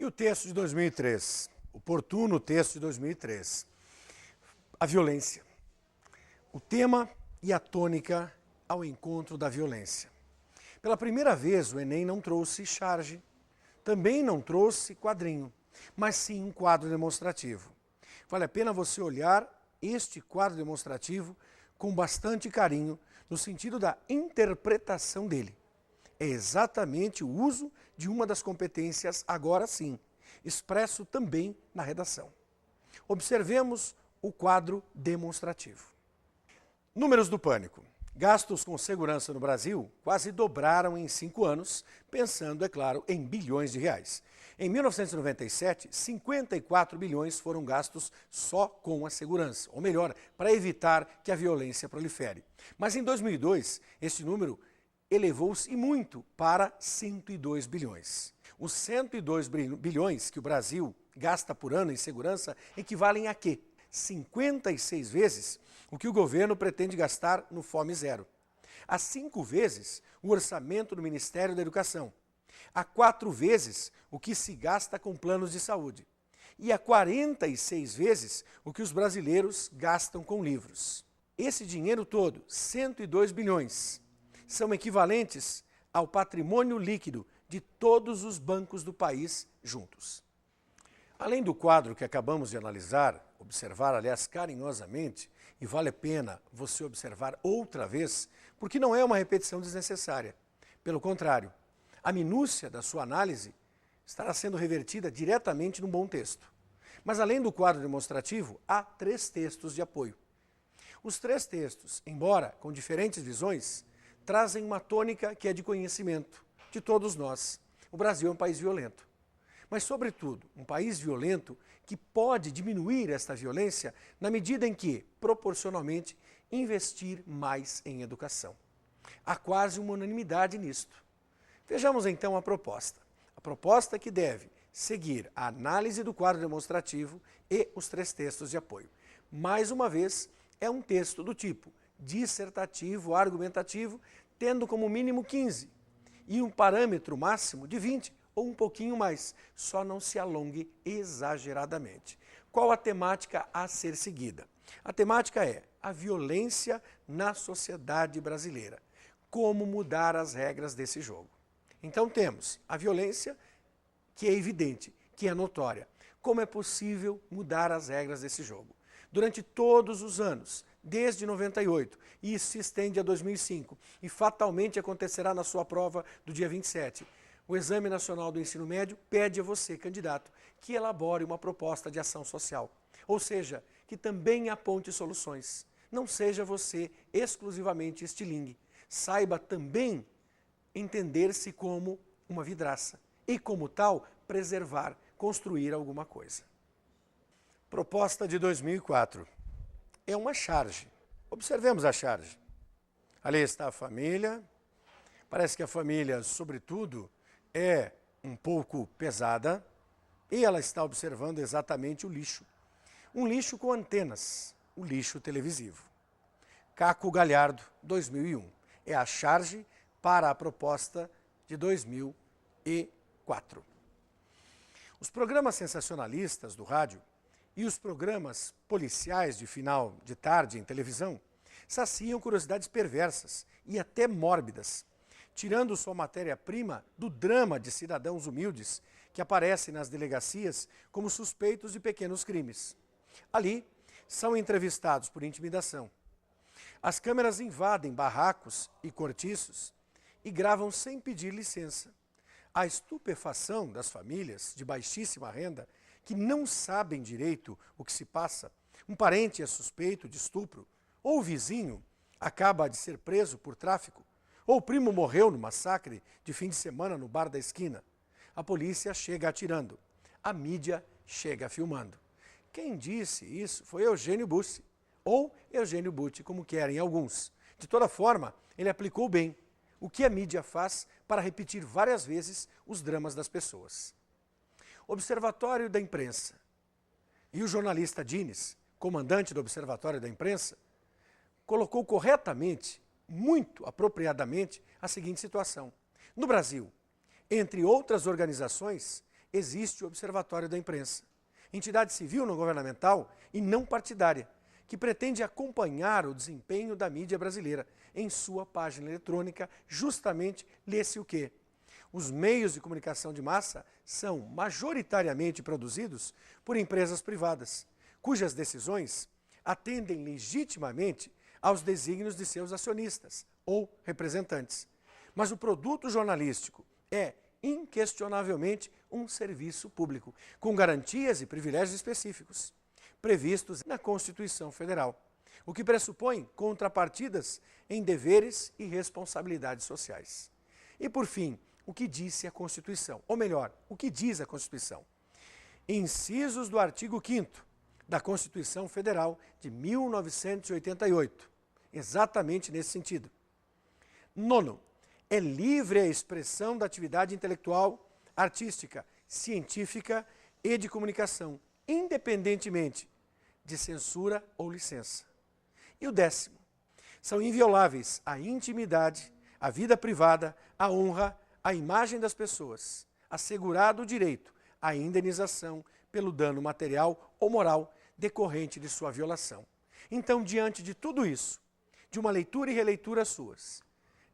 E o texto de 2003, oportuno texto de 2003, a violência. O tema e a tônica ao encontro da violência. Pela primeira vez, o Enem não trouxe charge, também não trouxe quadrinho, mas sim um quadro demonstrativo. Vale a pena você olhar este quadro demonstrativo com bastante carinho, no sentido da interpretação dele. É exatamente o uso de uma das competências, agora sim, expresso também na redação. Observemos o quadro demonstrativo. Números do pânico. Gastos com segurança no Brasil quase dobraram em 5 anos, pensando, é claro, em bilhões de reais. Em 1997, 54 bilhões foram gastos só com a segurança, ou melhor, para evitar que a violência prolifere. Mas em 2002, esse número elevou-se muito para 102 bilhões. Os 102 bilhões que o Brasil gasta por ano em segurança equivalem a quê? 56 vezes o que o governo pretende gastar no Fome Zero. A 5 vezes o orçamento do Ministério da Educação. A 4 vezes o que se gasta com planos de saúde. E a 46 vezes o que os brasileiros gastam com livros. Esse dinheiro todo, 102 bilhões, são equivalentes ao patrimônio líquido de todos os bancos do país juntos. Além do quadro que acabamos de analisar, observar, aliás, carinhosamente, e vale a pena você observar outra vez, porque não é uma repetição desnecessária. Pelo contrário, a minúcia da sua análise estará sendo revertida diretamente num bom texto. Mas além do quadro demonstrativo, há 3 textos de apoio. Os 3 textos, embora com diferentes visões, trazem uma tônica que é de conhecimento de todos nós. O Brasil é um país violento. Mas, sobretudo, um país violento que pode diminuir esta violência na medida em que, proporcionalmente, investir mais em educação. Há quase uma unanimidade nisto. Vejamos então a proposta. A proposta que deve seguir a análise do quadro demonstrativo e os 3 textos de apoio. Mais uma vez, é um texto do tipo dissertativo, argumentativo, tendo como mínimo 15 e um parâmetro máximo de 20 ou um pouquinho mais, só não se alongue exageradamente. Qual a temática a ser seguida? A temática é a violência na sociedade brasileira. Como mudar as regras desse jogo? Então temos a violência, que é evidente, que é notória. Como é possível mudar as regras desse jogo? Durante todos os anos, desde 98, e isso se estende a 2005, e fatalmente acontecerá na sua prova do dia 27, o Exame Nacional do Ensino Médio pede a você, candidato, que elabore uma proposta de ação social. Ou seja, que também aponte soluções. Não seja você exclusivamente estilingue. Saiba também entender-se como uma vidraça e, como tal, preservar, construir alguma coisa. Proposta de 2004. É uma charge. Observemos a charge. Ali está a família. Parece que a família, sobretudo, é um pouco pesada e ela está observando exatamente o lixo. Um lixo com antenas, o lixo televisivo. Caco Galhardo, 2001. É a charge para a proposta de 2004. Os programas sensacionalistas do rádio e os programas policiais de final de tarde em televisão saciam curiosidades perversas e até mórbidas, tirando sua matéria-prima do drama de cidadãos humildes que aparecem nas delegacias como suspeitos de pequenos crimes. Ali, são entrevistados por intimidação. As câmeras invadem barracos e cortiços e gravam sem pedir licença. A estupefação das famílias de baixíssima renda que não sabem direito o que se passa, um parente é suspeito de estupro, ou o vizinho acaba de ser preso por tráfico, ou o primo morreu no massacre de fim de semana no bar da esquina. A polícia chega atirando, a mídia chega filmando. Quem disse isso foi Eugênio Bussi, ou Eugênio Butti, como querem alguns. De toda forma, ele aplicou bem o que a mídia faz para repetir várias vezes os dramas das pessoas. Observatório da Imprensa. E o jornalista Dines, comandante do Observatório da Imprensa, colocou corretamente, muito apropriadamente, a seguinte situação. No Brasil, entre outras organizações, existe o Observatório da Imprensa, entidade civil não governamental e não partidária, que pretende acompanhar o desempenho da mídia brasileira. Em sua página eletrônica, justamente lê-se o quê? Os meios de comunicação de massa são majoritariamente produzidos por empresas privadas, cujas decisões atendem legitimamente aos desígnios de seus acionistas ou representantes. Mas o produto jornalístico é inquestionavelmente um serviço público, com garantias e privilégios específicos, previstos na Constituição Federal, o que pressupõe contrapartidas em deveres e responsabilidades sociais. E, por fim, o que disse a Constituição, ou melhor, o que diz a Constituição? Incisos do artigo 5º da Constituição Federal de 1988, exatamente nesse sentido. Nono, é livre a expressão da atividade intelectual, artística, científica e de comunicação, independentemente de censura ou licença. E o 10º, são invioláveis a intimidade, a vida privada, a honra, a imagem das pessoas, assegurado o direito à indenização pelo dano material ou moral decorrente de sua violação. Então, diante de tudo isso, de uma leitura e releitura suas,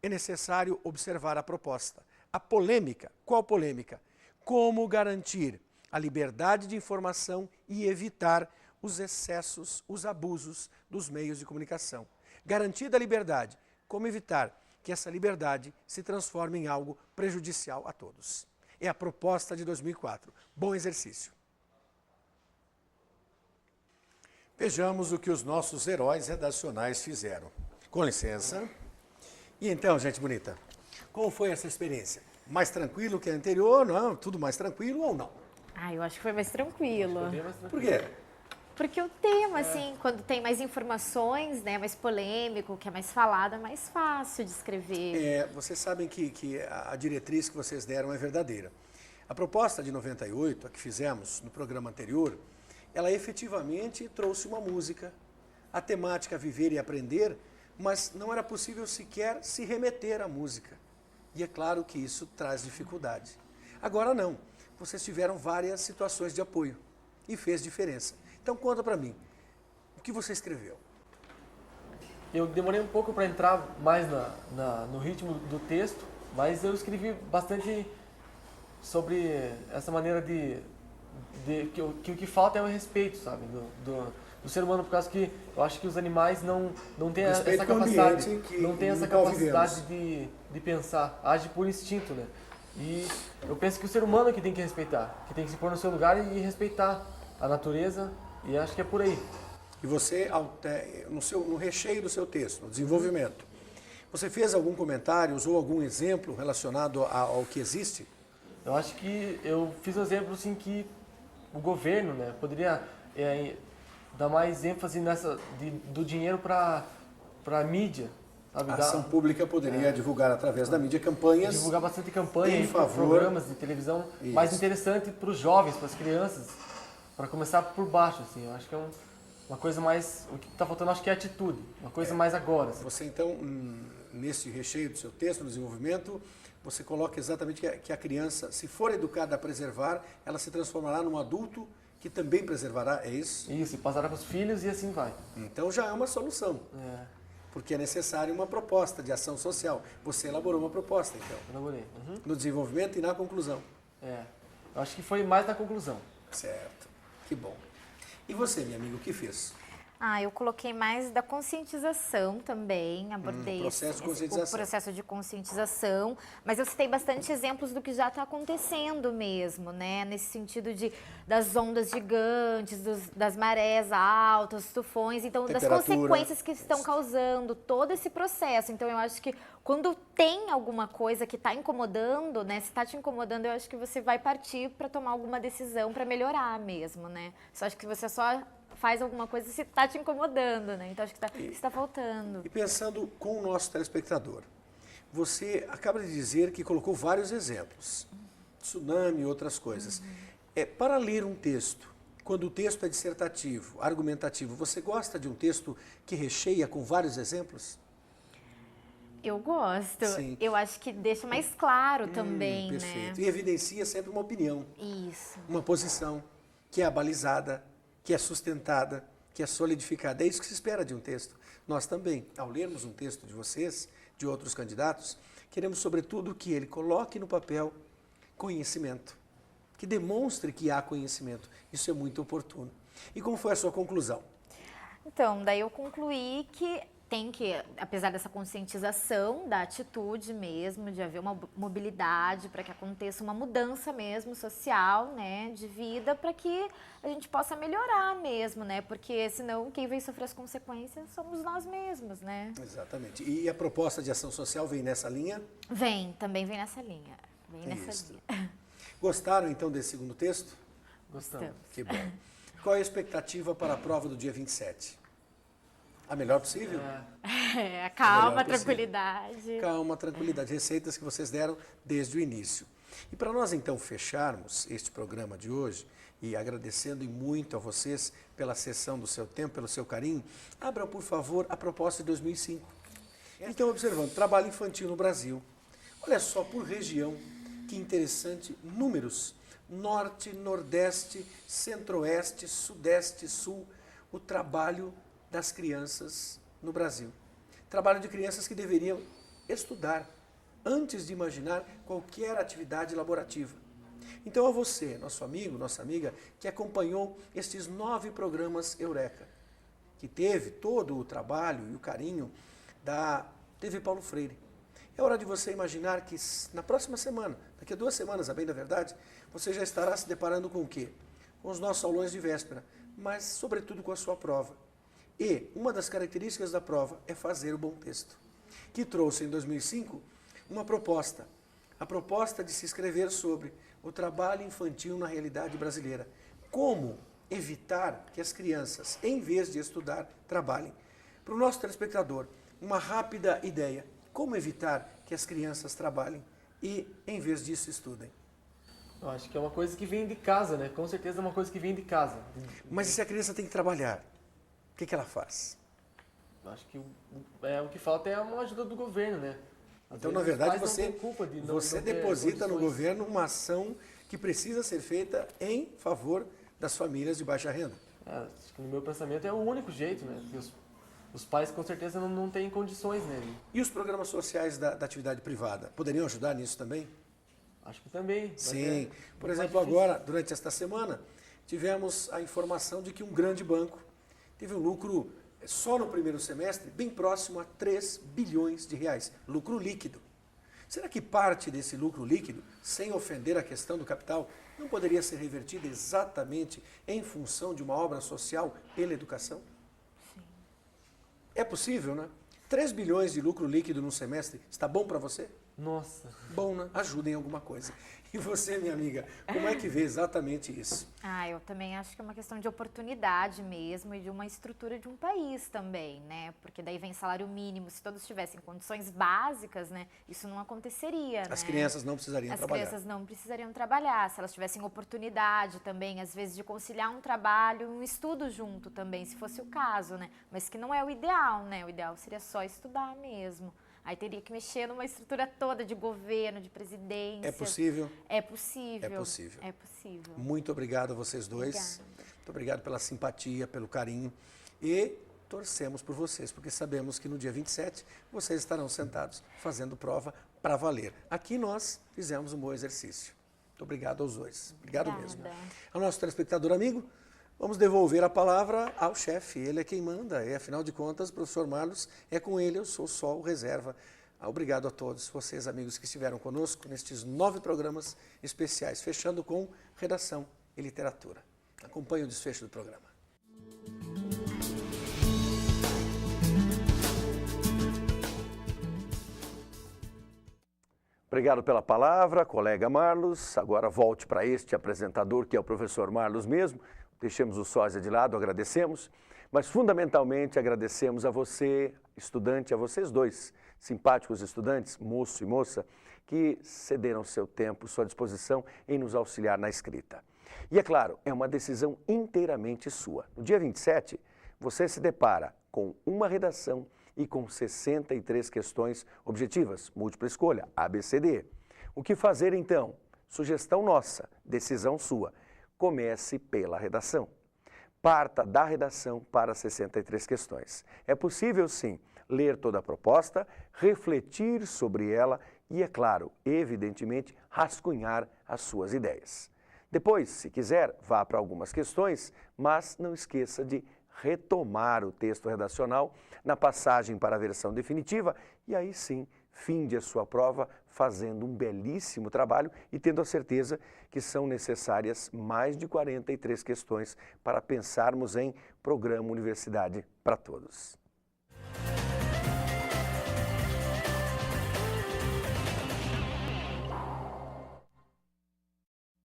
é necessário observar a proposta, a polêmica. Qual polêmica? Como garantir a liberdade de informação e evitar os excessos, os abusos dos meios de comunicação. Garantida a liberdade, como evitar que essa liberdade se transforme em algo prejudicial a todos. É a proposta de 2004. Bom exercício. Vejamos o que os nossos heróis redacionais fizeram. Com licença. E então, gente bonita, como foi essa experiência? Mais tranquilo que a anterior? Não? Tudo mais tranquilo ou não? Eu acho que foi mais tranquilo. Por quê? Porque o tema, assim, quando tem mais informações, né, mais polêmico, que é mais falado, é mais fácil de escrever. Vocês sabem que a diretriz que vocês deram é verdadeira. A proposta de 98, a que fizemos no programa anterior, ela efetivamente trouxe uma música, a temática Viver e Aprender, mas não era possível sequer se remeter à música. E é claro que isso traz dificuldade. Agora não, vocês tiveram várias situações de apoio e fez diferença. Então conta para mim, o que você escreveu? Eu demorei um pouco para entrar mais no ritmo do texto, mas eu escrevi bastante sobre essa maneira que o que falta é o respeito, sabe, do ser humano, por causa que eu acho que os animais não têm essa capacidade, de pensar, age por instinto, né? E eu penso que o ser humano é que tem que respeitar, que tem que se pôr no seu lugar e respeitar a natureza, e acho que é por aí. E você, no recheio do seu texto, no desenvolvimento, você fez algum comentário, usou algum exemplo relacionado ao que existe? Eu acho que eu fiz um exemplo assim que o governo, né, poderia dar mais ênfase do dinheiro para a mídia. Sabe? A ação pública poderia divulgar através da mídia campanhas. Divulgar bastante campanha em favor, programas de televisão mais interessante para os jovens, para as crianças, para começar por baixo, assim. Eu acho que é uma coisa mais, o que está faltando, acho que é atitude, uma coisa mais agora. Assim. Você então, nesse recheio do seu texto, no desenvolvimento, você coloca exatamente que a criança, se for educada a preservar, ela se transformará num adulto que também preservará, é isso? Isso, e passará para os filhos e assim vai. Então já é uma solução. Porque é necessário uma proposta de ação social. Você elaborou uma proposta, então. Elaborei. No desenvolvimento e na conclusão. Eu acho que foi mais na conclusão. Certo. Que bom. E você, minha amiga, o que fez? Eu coloquei mais da conscientização também, abordei o processo de conscientização, mas eu citei bastante exemplos do que já está acontecendo mesmo, né? Nesse sentido das ondas gigantes, das marés altas, tufões, então das consequências que estão causando todo esse processo. Então eu acho que quando tem alguma coisa que está incomodando, né? Se está te incomodando, eu acho que você vai partir para tomar alguma decisão para melhorar mesmo, né? Só acho que você só faz alguma coisa se está te incomodando, né? Então acho que está faltando. E pensando com o nosso telespectador, você acaba de dizer que colocou vários exemplos, tsunami e outras coisas. Para ler um texto, quando o texto é dissertativo, argumentativo, você gosta de um texto que recheia com vários exemplos? Eu gosto. Sim. Eu acho que deixa mais claro também, Perfeito. né? E evidencia sempre uma opinião, Isso. uma posição que é abalizada, que é sustentada, que é solidificada. É isso que se espera de um texto. Nós também, ao lermos um texto de vocês, de outros candidatos, queremos, sobretudo, que ele coloque no papel conhecimento, que demonstre que há conhecimento. Isso é muito oportuno. E como foi a sua conclusão? Então, daí eu concluí que tem que, apesar dessa conscientização da atitude mesmo, de haver uma mobilidade para que aconteça uma mudança mesmo social, né, de vida, para que a gente possa melhorar mesmo, né, porque senão quem vai sofrer as consequências somos nós mesmos, né. Exatamente. E a proposta de ação social vem nessa linha? Também vem nessa linha, Isso. Gostaram então desse segundo texto? Gostamos. Que bom. Qual é a expectativa para a prova do dia 27? A melhor possível? Calma, Melhor possível. tranquilidade. Calma, tranquilidade. Receitas que vocês deram desde o início. E para nós então fecharmos este programa de hoje, e agradecendo muito a vocês pela cessão do seu tempo, pelo seu carinho, abram por favor a proposta de 2005. Então, observando, trabalho infantil no Brasil. Olha só, por região, que interessante, números. Norte, Nordeste, Centro-Oeste, Sudeste, Sul, o trabalho das crianças no Brasil. Trabalho de crianças que deveriam estudar antes de imaginar qualquer atividade laborativa. Então, a você, nosso amigo, nossa amiga, que acompanhou estes 9 programas Eureka, que teve todo o trabalho e o carinho da TV Paulo Freire. É hora de você imaginar que na próxima semana, daqui a 2 semanas, a bem da verdade, você já estará se deparando com o quê? Com os nossos aulões de véspera, mas sobretudo com a sua prova. E uma das características da prova é fazer o bom texto, que trouxe em 2005 uma proposta, a proposta de se escrever sobre o trabalho infantil na realidade brasileira. Como evitar que as crianças, em vez de estudar, trabalhem. Para o nosso telespectador, uma rápida ideia. Como evitar que as crianças trabalhem e, em vez disso, estudem? Eu acho que é uma coisa que vem de casa, né? Com certeza é uma coisa que vem de casa. Mas e se a criança tem que trabalhar? O que ela faz? Eu acho que o que falta é uma ajuda do governo, né? Às Então, vezes, na os verdade, pais não você, têm culpa de não ter deposita no condições. governo uma ação que precisa ser feita em favor das famílias de baixa renda. Acho que no meu pensamento é o único jeito, né? Porque os pais com certeza não têm condições, né? E os programas sociais da atividade privada poderiam ajudar nisso também? Acho que também. Mas Sim. Por mais exemplo, difícil. agora, durante esta semana, tivemos a informação de que um grande banco teve um lucro, só no primeiro semestre, bem próximo a 3 bilhões de reais. Lucro líquido. Será que parte desse lucro líquido, sem ofender a questão do capital, não poderia ser revertida exatamente em função de uma obra social pela educação? Sim. É possível, né? 3 bilhões de lucro líquido no semestre, está bom para você? Nossa. Bom, né? Ajuda em alguma coisa. E você, minha amiga, como é que vê exatamente isso? Eu também acho que é uma questão de oportunidade mesmo e de uma estrutura de um país também, né? Porque daí vem salário mínimo, se todos tivessem condições básicas, né? Isso não aconteceria, As né? crianças não precisariam trabalhar. As crianças não precisariam trabalhar, se elas tivessem oportunidade também, às vezes, de conciliar um trabalho e um estudo junto também, se fosse o caso, né? Mas que não é o ideal, né? O ideal seria só estudar mesmo. Aí teria que mexer numa estrutura toda de governo, de presidência. É possível? É possível. É possível. É possível. Muito obrigado a vocês dois. Obrigada. Muito obrigado pela simpatia, pelo carinho. E torcemos por vocês, porque sabemos que no dia 27 vocês estarão sentados fazendo prova para valer. Aqui nós fizemos um bom exercício. Muito obrigado aos dois. Obrigado mesmo. Ao nosso telespectador amigo, vamos devolver a palavra ao chefe. Ele é quem manda. E, afinal de contas, professor Marlos, é com ele, eu sou só o reserva. Obrigado a todos vocês, amigos, que estiveram conosco nestes 9 programas especiais, fechando com redação e literatura. Acompanhe o desfecho do programa. Obrigado pela palavra, colega Marlos. Agora volte para este apresentador, que é o professor Marlos mesmo. Deixemos o sósia de lado, agradecemos, mas fundamentalmente agradecemos a você, estudante, a vocês dois, simpáticos estudantes, moço e moça, que cederam seu tempo, sua disposição em nos auxiliar na escrita. E é claro, é uma decisão inteiramente sua. No dia 27, você se depara com uma redação e com 63 questões objetivas, múltipla escolha, ABCD. O que fazer então? Sugestão nossa, decisão sua. Comece pela redação. Parta da redação para 63 questões. É possível, sim, ler toda a proposta, refletir sobre ela e, é claro, evidentemente, rascunhar as suas ideias. Depois, se quiser, vá para algumas questões, mas não esqueça de retomar o texto redacional na passagem para a versão definitiva e aí sim, finde a sua prova fazendo um belíssimo trabalho e tendo a certeza que são necessárias mais de 43 questões para pensarmos em Programa Universidade para Todos.